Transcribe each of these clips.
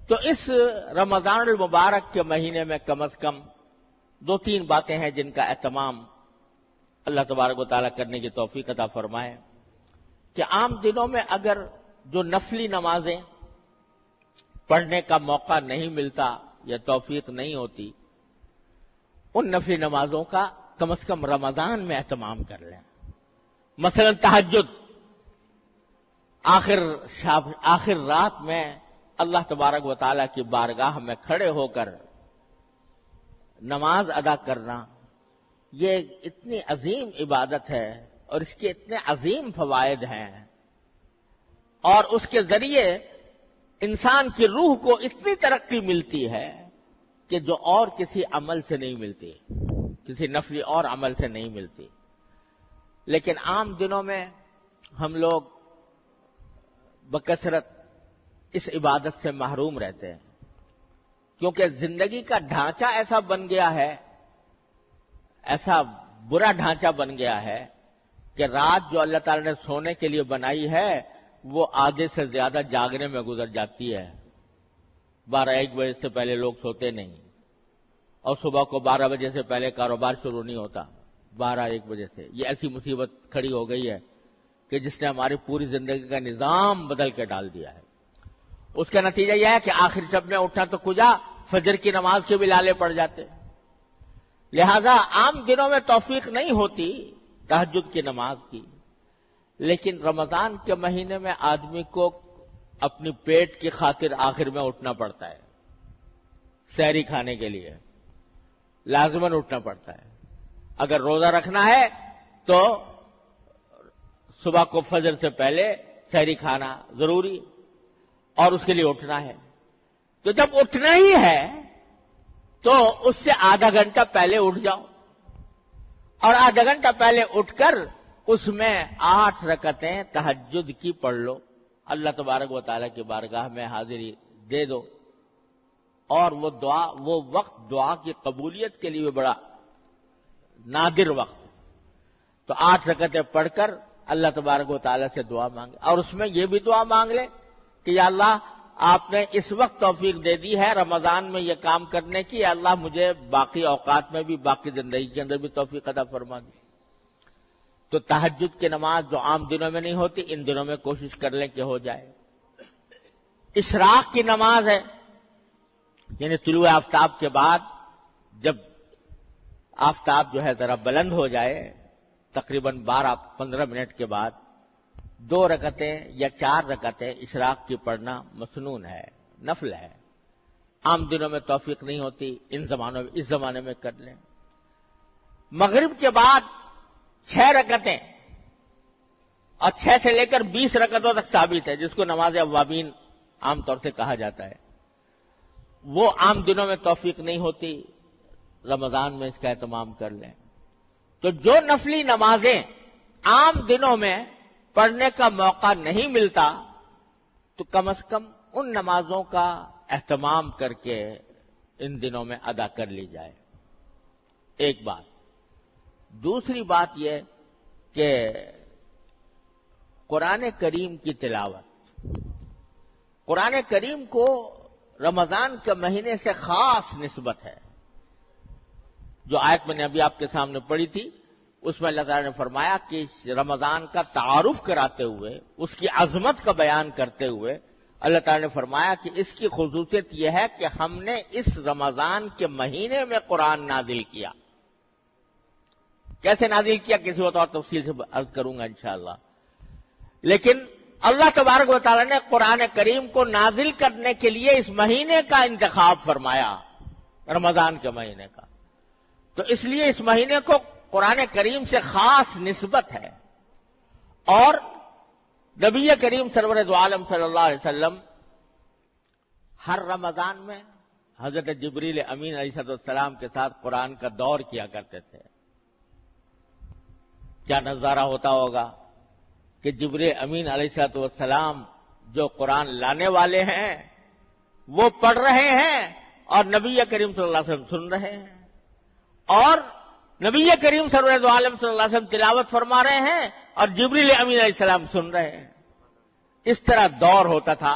تو اس رمضان المبارک کے مہینے میں کم از کم 2-3 باتیں ہیں جن کا اہتمام اللہ تبارک و تعالیٰ کرنے کی توفیق عطا فرمائے کہ عام دنوں میں اگر جو نفلی نمازیں پڑھنے کا موقع نہیں ملتا یا توفیق نہیں ہوتی، ان نفلی نمازوں کا کم از کم رمضان میں اہتمام کر لیں. مثلا تہجد، آخر رات میں اللہ تبارک و تعالیٰ کی بارگاہ میں کھڑے ہو کر نماز ادا کرنا، یہ اتنی عظیم عبادت ہے اور اس کے اتنے عظیم فوائد ہیں، اور اس کے ذریعے انسان کی روح کو اتنی ترقی ملتی ہے کہ جو اور کسی عمل سے نہیں ملتی، کسی نفلی اور عمل سے نہیں ملتی. لیکن عام دنوں میں ہم لوگ بکثرت اس عبادت سے محروم رہتے ہیں، کیونکہ زندگی کا ڈھانچہ ایسا بن گیا ہے، ایسا برا ڈھانچہ بن گیا ہے کہ رات جو اللہ تعالی نے سونے کے لیے بنائی ہے وہ آدھے سے زیادہ جاگنے میں گزر جاتی ہے. 12-1 بجے سے پہلے لوگ سوتے نہیں، اور صبح کو 12 بجے سے پہلے کاروبار شروع نہیں ہوتا. 12-1 بجے سے یہ ایسی مصیبت کھڑی ہو گئی ہے کہ جس نے ہماری پوری زندگی کا نظام بدل کے ڈال دیا ہے. اس کا نتیجہ یہ ہے کہ آخر شب میں اٹھنا تو کجا، فجر کی نماز کے بھی لالے پڑ جاتے. لہذا عام دنوں میں توفیق نہیں ہوتی تہجد کی نماز کی، لیکن رمضان کے مہینے میں آدمی کو اپنی پیٹ کی خاطر آخر میں اٹھنا پڑتا ہے. سحری کھانے کے لیے لازماً اٹھنا پڑتا ہے. اگر روزہ رکھنا ہے تو صبح کو فجر سے پہلے سحری کھانا ضروری، اور اس کے لیے اٹھنا ہے. تو جب اٹھنا ہی ہے تو اس سے آدھا گھنٹہ پہلے اٹھ جاؤ، اور آدھا گھنٹہ پہلے اٹھ کر اس میں 8 رکعتیں تہجد کی پڑھ لو. اللہ تبارک و تعالیٰ کی بارگاہ میں حاضری دے دو، اور وہ دعا، وہ وقت دعا کی قبولیت کے لیے بڑا نادر وقت. تو 8 رکعتیں پڑھ کر اللہ تبارک و تعالیٰ سے دعا مانگے، اور اس میں یہ بھی دعا مانگ لے کہ یا اللہ آپ نے اس وقت توفیق دے دی ہے رمضان میں یہ کام کرنے کی، یا اللہ مجھے باقی اوقات میں بھی، باقی زندگی کے اندر بھی توفیق عطا فرما دی. تو تہجد کی نماز جو عام دنوں میں نہیں ہوتی، ان دنوں میں کوشش کر لیں کہ ہو جائے. اشراق کی نماز ہے، یعنی طلوع آفتاب کے بعد جب آفتاب جو ہے ذرا بلند ہو جائے، تقریباً 12-15 منٹ کے بعد 2 رکعتیں یا 4 رکعتیں اشراق کی پڑھنا مسنون ہے، نفل ہے. عام دنوں میں توفیق نہیں ہوتی، اس زمانے میں کر لیں. مغرب کے بعد 6 رکعتیں، اور 6 سے لے کر 20 رکعتوں تک ثابت ہے، جس کو نماز اوابین عام طور سے کہا جاتا ہے. وہ عام دنوں میں توفیق نہیں ہوتی، رمضان میں اس کا اہتمام کر لیں. تو جو نفلی نمازیں عام دنوں میں پڑھنے کا موقع نہیں ملتا، تو کم از کم ان نمازوں کا اہتمام کر کے ان دنوں میں ادا کر لی جائے. ایک بات. دوسری بات یہ کہ قرآن کریم کی تلاوت، قرآن کریم کو رمضان کے مہینے سے خاص نسبت ہے. جو آیت میں نے ابھی آپ کے سامنے پڑھی تھی، اس میں اللہ تعالیٰ نے فرمایا کہ رمضان کا تعارف کراتے ہوئے، اس کی عظمت کا بیان کرتے ہوئے اللہ تعالیٰ نے فرمایا کہ اس کی خصوصیت یہ ہے کہ ہم نے اس رمضان کے مہینے میں قرآن نازل کیا. کیسے نازل کیا کسی وقت اور تفصیل سے عرض کروں گا انشاءاللہ. لیکن اللہ تبارک و تعالیٰ نے قرآن کریم کو نازل کرنے کے لیے اس مہینے کا انتخاب فرمایا، رمضان کے مہینے کا. تو اس لیے اس مہینے کو قرآن کریم سے خاص نسبت ہے. اور نبی کریم سرور دو عالم صلی اللہ علیہ وسلم ہر رمضان میں حضرت جبریل امین علیہ السلام کے ساتھ قرآن کا دور کیا کرتے تھے. کیا نظارہ ہوتا ہوگا کہ جبریل امین علیہ السلام جو قرآن لانے والے ہیں وہ پڑھ رہے ہیں اور نبی کریم صلی اللہ علیہ وسلم سن رہے ہیں، اور نبی کریم سرور دو عالم صلی اللہ علیہ وسلم تلاوت فرما رہے ہیں اور جبریل امین علیہ السلام سن رہے ہیں. اس طرح دور ہوتا تھا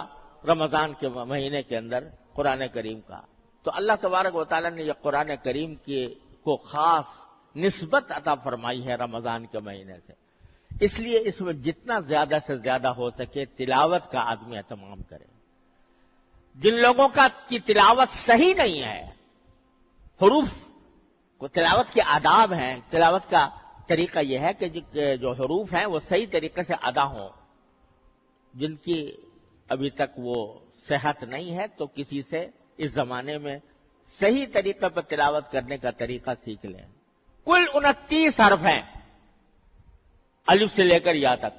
رمضان کے مہینے کے اندر قرآن کریم کا، تو اللہ تبارک و تعالیٰ نے یہ قرآن کریم کو خاص نسبت عطا فرمائی ہے رمضان کے مہینے سے، اس لیے اس میں جتنا زیادہ سے زیادہ ہو سکے تلاوت کا آدمی اہتمام کرے۔ جن لوگوں کی تلاوت صحیح نہیں ہے، حروف کو تلاوت کے آداب ہیں، تلاوت کا طریقہ یہ ہے کہ جو حروف ہیں وہ صحیح طریقے سے ادا ہوں، جن کی ابھی تک وہ صحت نہیں ہے تو کسی سے اس زمانے میں صحیح طریقے پر تلاوت کرنے کا طریقہ سیکھ لیں۔ کل 29 حرف ہیں الف سے لے کر یا تک،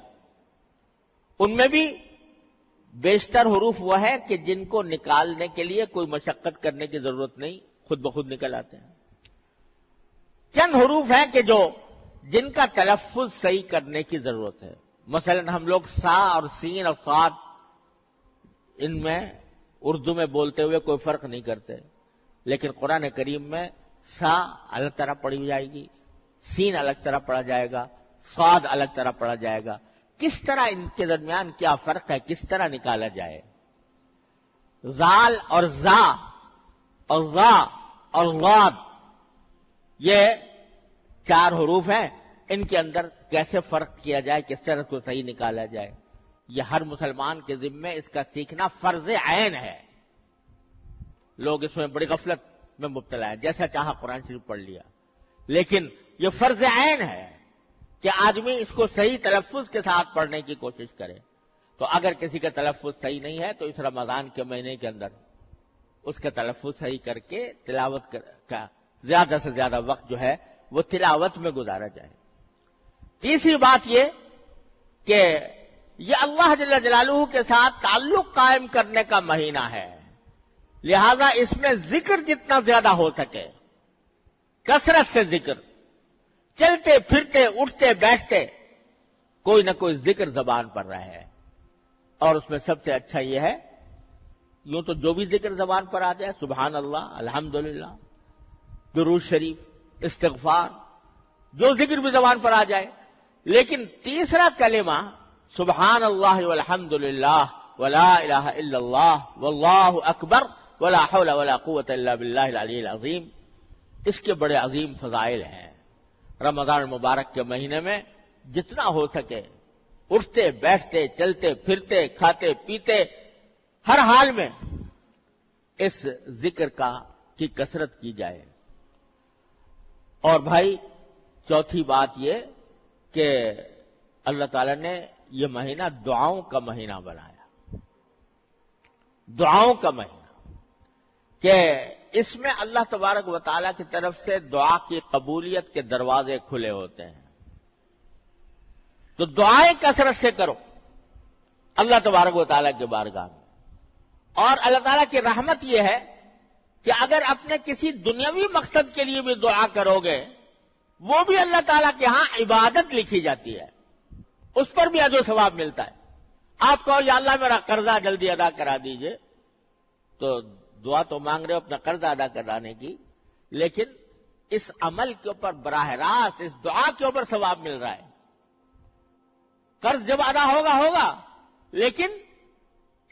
ان میں بھی بیشتر حروف وہ ہیں کہ جن کو نکالنے کے لیے کوئی مشقت کرنے کی ضرورت نہیں، خود بخود نکل آتے ہیں۔ چند حروف ہیں کہ جن کا تلفظ صحیح کرنے کی ضرورت ہے، مثلا ہم لوگ سا اور سین اور صاد ان میں اردو میں بولتے ہوئے کوئی فرق نہیں کرتے، لیکن قرآن کریم میں سا الگ طرح پڑھی جائے گی، سین الگ طرح پڑھا جائے گا، صاد الگ طرح پڑھا جائے گا۔ کس طرح ان کے درمیان کیا فرق ہے، کس طرح نکالا جائے؟ زال اور زا اور غا اور غاد، یہ 4 حروف ہیں، ان کے اندر کیسے فرق کیا جائے، کس طرح کو صحیح نکالا جائے، یہ ہر مسلمان کے ذمے اس کا سیکھنا فرض عین ہے۔ لوگ اس میں بڑی غفلت میں مبتلا ہیں، جیسا چاہا قرآن شریف پڑھ لیا، لیکن یہ فرض عین ہے کہ آدمی اس کو صحیح تلفظ کے ساتھ پڑھنے کی کوشش کرے۔ تو اگر کسی کا تلفظ صحیح نہیں ہے تو اس رمضان کے مہینے کے اندر اس کا تلفظ صحیح کر کے تلاوت کا زیادہ سے زیادہ وقت جو ہے وہ تلاوت میں گزارا جائے۔ تیسری بات یہ کہ یہ اللہ جل جلالہ کے ساتھ تعلق قائم کرنے کا مہینہ ہے، لہذا اس میں ذکر جتنا زیادہ ہو سکے، کثرت سے ذکر، چلتے پھرتے اٹھتے بیٹھتے کوئی نہ کوئی ذکر زبان پر رہے، اور اس میں سب سے اچھا یہ ہے، یوں تو جو بھی ذکر زبان پر آ جائے، سبحان اللہ، الحمدللہ، درود شریف، استغفار، جو ذکر بھی زبان پر آ جائے، لیکن تیسرا کلمہ سبحان اللہ والحمدللہ ولا الہ الا اللہ واللہ اکبر ولا حول ولا قوت الا باللہ العلی العظیم، اس کے بڑے عظیم فضائل ہیں۔ رمضان المبارک کے مہینے میں جتنا ہو سکے اٹھتے بیٹھتے چلتے پھرتے کھاتے پیتے ہر حال میں اس ذکر کی کثرت کی جائے۔ اور بھائی چوتھی بات یہ کہ اللہ تعالی نے یہ مہینہ دعاؤں کا مہینہ بنایا، دعاؤں کا مہینہ، کہ اس میں اللہ تبارک و تعالیٰ کی طرف سے دعا کی قبولیت کے دروازے کھلے ہوتے ہیں۔ تو دعائیں کثرت سے کرو اللہ تبارک و تعالیٰ کے بارگاہ میں، اور اللہ تعالیٰ کی رحمت یہ ہے کہ اگر اپنے کسی دنیاوی مقصد کے لیے بھی دعا کرو گے، وہ بھی اللہ تعالیٰ کے ہاں عبادت لکھی جاتی ہے، اس پر بھی اجر و ثواب ملتا ہے۔ آپ کہو یا اللہ میرا قرضہ جلدی ادا کرا دیجئے، تو دعا تو مانگ رہے ہو اپنا قرض ادا کرانے کی، لیکن اس عمل کے اوپر براہ راست اس دعا کے اوپر ثواب مل رہا ہے۔ قرض جب ادا ہوگا، لیکن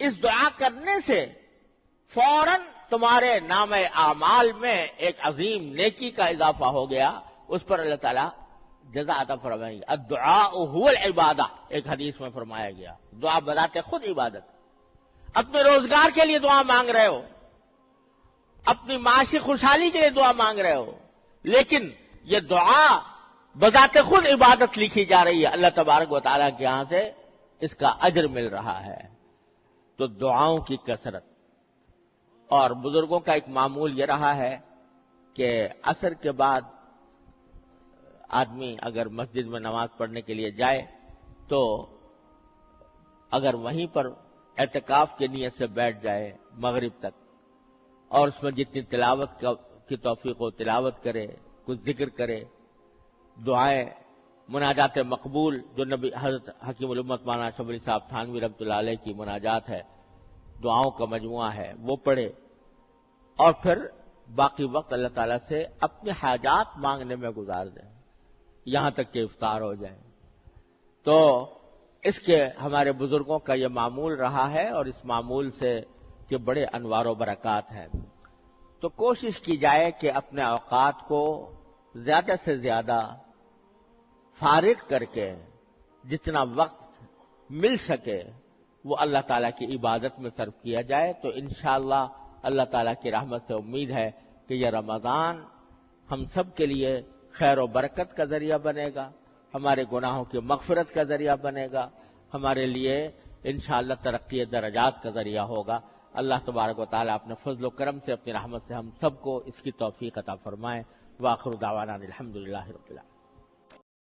اس دعا کرنے سے فوراً تمہارے نام اعمال میں ایک عظیم نیکی کا اضافہ ہو گیا، اس پر اللہ تعالیٰ جزا عطا فرمائے گا۔ الدعاء هو العبادہ، ایک حدیث میں فرمایا گیا، دعا بذات خود عبادت۔ اپنے روزگار کے لیے دعا مانگ رہے ہو، اپنی معاشی خوشحالی کے لیے دعا مانگ رہے ہو، لیکن یہ دعا بذات خود عبادت لکھی جا رہی ہے، اللہ تبارک و تعالیٰ کے یہاں سے اس کا اجر مل رہا ہے۔ تو دعاؤں کی کثرت، اور بزرگوں کا ایک معمول یہ رہا ہے کہ عصر کے بعد آدمی اگر مسجد میں نماز پڑھنے کے لیے جائے تو اگر وہیں پر اعتکاف کی نیت سے بیٹھ جائے مغرب تک، اور اس میں جتنی تلاوت کی توفیق ہو تلاوت کرے، کچھ ذکر کرے، دعائیں، مناجات مقبول جو نبی حضرت حکیم الامت مولانا اشرف علی صاحب تھانوی رحمۃ اللہ علیہ کی مناجات ہے، دعاؤں کا مجموعہ ہے، وہ پڑھے، اور پھر باقی وقت اللہ تعالیٰ سے اپنے حاجات مانگنے میں گزار دیں، یہاں تک کہ افطار ہو جائے۔ تو اس کے ہمارے بزرگوں کا یہ معمول رہا ہے اور اس معمول سے کہ بڑے انوار و برکات ہیں. تو کوشش کی جائے کہ اپنے اوقات کو زیادہ سے زیادہ فارغ کر کے جتنا وقت مل سکے وہ اللہ تعالیٰ کی عبادت میں صرف کیا جائے. تو انشاءاللہ اللہ تعالیٰ کی رحمت سے امید ہے کہ یہ رمضان ہم سب کے لیے خیر و برکت کا ذریعہ بنے گا، ہمارے گناہوں کی مغفرت کا ذریعہ بنے گا، ہمارے لیے انشاءاللہ ترقی درجات کا ذریعہ ہوگا. اللہ تبارک و تعالیٰ اپنے فضل و کرم سے اپنی رحمت سے ہم سب کو اس کی توفیق عطا فرمائے. وآخر دعوانا الحمدللہ رب العالمین.